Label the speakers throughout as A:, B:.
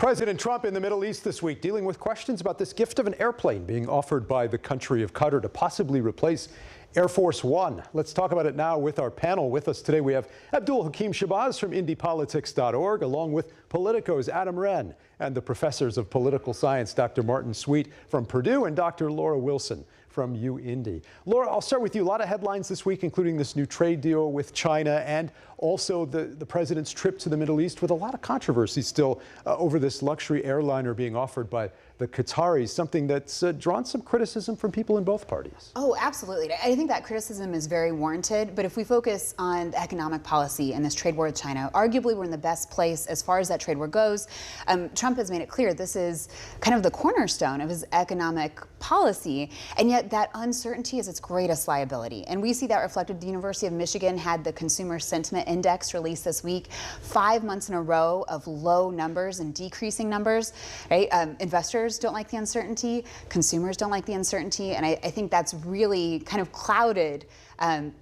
A: President Trump in the Middle East this week, dealing with questions about this gift of an airplane being offered by the country of Qatar to possibly replace Air Force One. Let's talk about it now with our panel. With us today, we have Abdul Hakim Shabazz from IndyPolitics.org, along with Politico's Adam Wren and the professors of political science, Dr. Martin Sweet from Purdue and Dr. Laura Wilson from UIndy. Laura, I'll start with you. A lot of headlines this week, including this new trade deal with China and also the president's trip to the Middle East, with a lot of controversy still over this luxury airliner being offered by the Qataris, something that's drawn some criticism from people in both parties.
B: Oh, absolutely. I think that criticism is very warranted. But if we focus on the economic policy and this trade war with China, arguably we're in the best place as far as that trade war goes. Trump has made it clear this is kind of the cornerstone of his economic policy. And yet that uncertainty is its greatest liability. And we see that reflected. The University of Michigan had the Consumer Sentiment Index released this week, 5 months in a row of low numbers and decreasing numbers, right? Investors don't like the uncertainty, consumers don't like the uncertainty, and I think that's really kind of clouded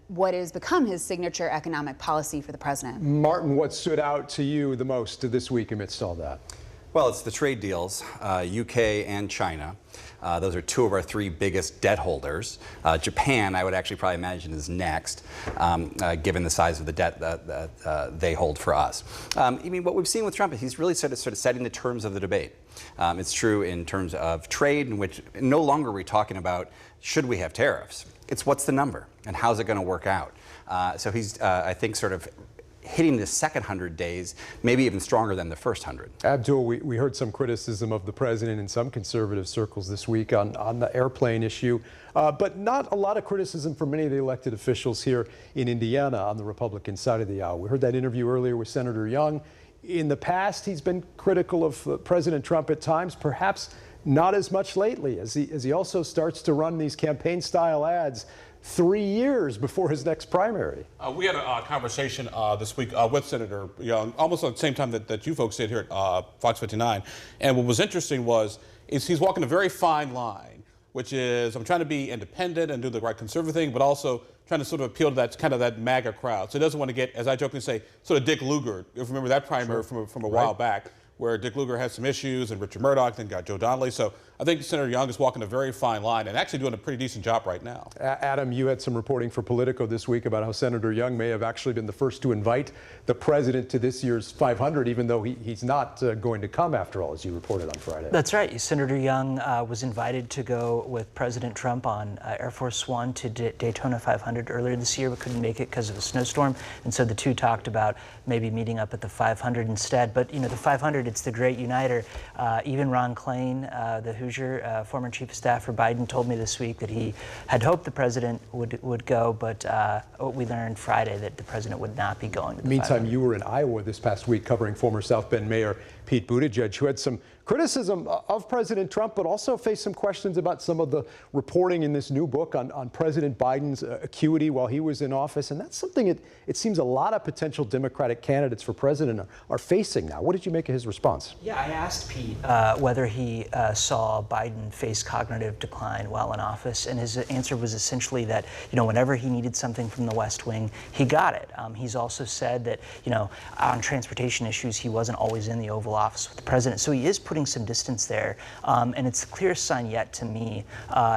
B: what has become his signature economic policy for the president.
A: Martin, what stood out to you the most this week amidst all that?
C: Well, it's the trade deals, UK and China. Those are two of our three biggest debt holders. Japan, I would actually probably imagine, is next, given the size of the debt that they hold for us. I mean, what we've seen with Trump is he's really sort of setting the terms of the debate. It's true in terms of trade, in which no longer are we talking about should we have tariffs. It's what's the number and how's it going to work out. So he's, I think, sort of hitting the second 100 days, maybe even stronger than the first 100.
A: Abdul, we heard some criticism of the president in some conservative circles this week on the airplane issue, but not a lot of criticism from many of the elected officials here in Indiana on the Republican side of the aisle. We heard that interview earlier with Senator Young. In the past, he's been critical of President Trump at times, perhaps not as much lately, as he also starts to run these campaign-style ads 3 years before his next primary.
D: We had a conversation this week with Senator Young, almost at the same time that you folks did here at Fox 59. And what was interesting is he's walking a very fine line, which is I'm trying to be independent and do the right conservative thing, but also trying to sort of appeal to that kind of that MAGA crowd. So he doesn't want to get, as I jokingly say, sort of Dick Lugar. If you remember that primary from a while back, where Dick Lugar had some issues and Richard Murdoch then got Joe Donnelly. So I think Senator Young is walking a very fine line and actually doing a pretty decent job right now.
A: Adam, you had some reporting for Politico this week about how Senator Young may have actually been the first to invite the president to this year's 500, even though he's not going to come after all, as you reported on Friday.
E: That's right. Senator Young was invited to go with President Trump on Air Force One to Daytona 500 earlier this year, but couldn't make it because of a snowstorm. And so the two talked about maybe meeting up at the 500 instead. But, you know, the 500, it's the great uniter. Even Ron Klain, the Hoosier former chief of staff for Biden, told me this week that he had hoped the president would go, but we learned Friday that the president would not be going to the
A: Meantime,
E: 500.
A: you were in Iowa this past week covering former South Bend Mayor Pete Buttigieg, who had some criticism of President Trump, but also faced some questions about some of the reporting in this new book on President Biden's acuity while he was in office. And that's something it seems a lot of potential Democratic candidates for president are facing now. What did you make of his response?
E: Yeah, I asked Pete whether he saw Biden face cognitive decline while in office, and his answer was essentially that, you know, whenever he needed something from the West Wing, he got it. He's also said that, you know, on transportation issues, he wasn't always in the Oval Office with the president, so he is putting some distance there, and it's the clearest sign yet to me,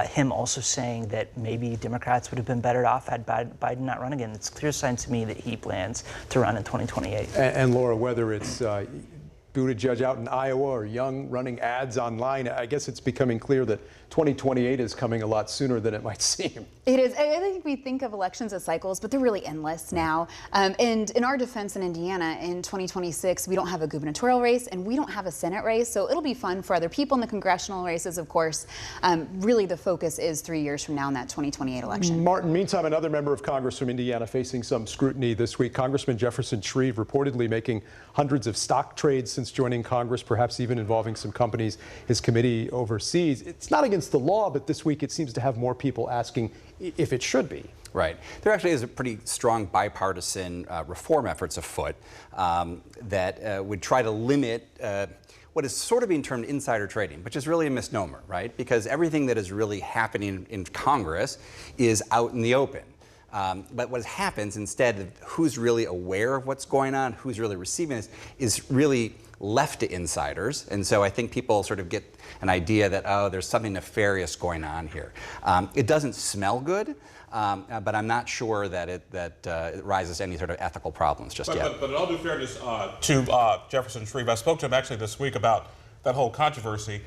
E: him also saying that maybe Democrats would have been better off had Biden not run again. It's a clear sign to me that he plans to run in 2028.
A: And Laura, whether it's Buttigieg out in Iowa or Young running ads online, I guess it's becoming clear that 2028 is coming a lot sooner than it might seem.
B: It is. I think we think of elections as cycles, but they're really endless now. And in our defense in Indiana, in 2026, we don't have a gubernatorial race and we don't have a Senate race. So it'll be fun for other people in the congressional races, of course. Really, the focus is 3 years from now in that 2028 election.
A: Martin, meantime, another member of Congress from Indiana facing some scrutiny this week. Congressman Jefferson Shreve reportedly making hundreds of stock trades since joining Congress, perhaps even involving some companies his committee oversees. It's not against the law, but this week it seems to have more people asking if it should be.
C: Right. There actually is a pretty strong bipartisan reform efforts afoot that would try to limit what is sort of being termed insider trading, which is really a misnomer, right? Because everything that is really happening in Congress is out in the open. But what happens instead of who's really aware of what's going on, who's really receiving this, is really left to insiders. And so I think people sort of get an idea that, oh, there's something nefarious going on here. It doesn't smell good, but I'm not sure that it rises to any sort of ethical problems just yet.
D: But in all due fairness to Jefferson Shreve, I spoke to him actually this week about that whole controversy.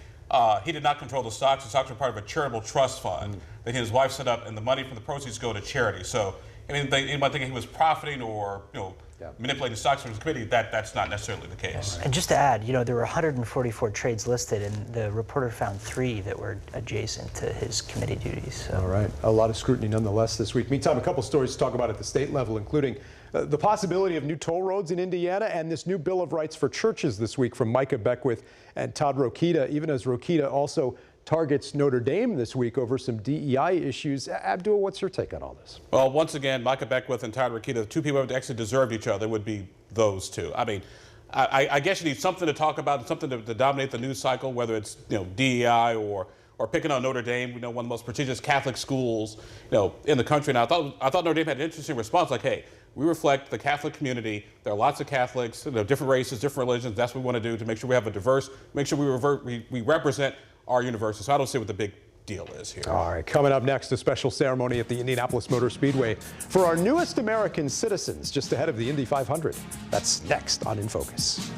D: He did not control the stocks. The stocks were part of a charitable trust fund that his wife set up, and the money from the proceeds go to charity. So, I mean, anybody thinking he was profiting or manipulating stocks from his committee, that's not necessarily the case.
E: And just to add, there were 144 trades listed, and the reporter found 3 that were adjacent to his committee duties. So.
A: All right, a lot of scrutiny nonetheless this week. Meantime, a couple stories to talk about at the state level, including the possibility of new toll roads in Indiana and this new Bill of Rights for churches this week from Micah Beckwith and Todd Rokita, even as Rokita also targets Notre Dame this week over some DEI issues. Abdul, what's your take on all this?
D: Well, once again, Micah Beckwith and Todd Rokita, the 2 people who actually deserved each other, would be those 2. I mean, I guess you need something to talk about, something to dominate the news cycle, whether it's DEI or picking on Notre Dame, one of the most prestigious Catholic schools in the country. And I thought Notre Dame had an interesting response, like, hey, we reflect the Catholic community. There are lots of Catholics, different races, different religions. That's what we want to do to make sure we have a diverse, make sure we represent our university. So I don't see what the big deal is here.
A: All right, coming up next, a special ceremony at the Indianapolis Motor Speedway for our newest American citizens, just ahead of the Indy 500. That's next on In Focus.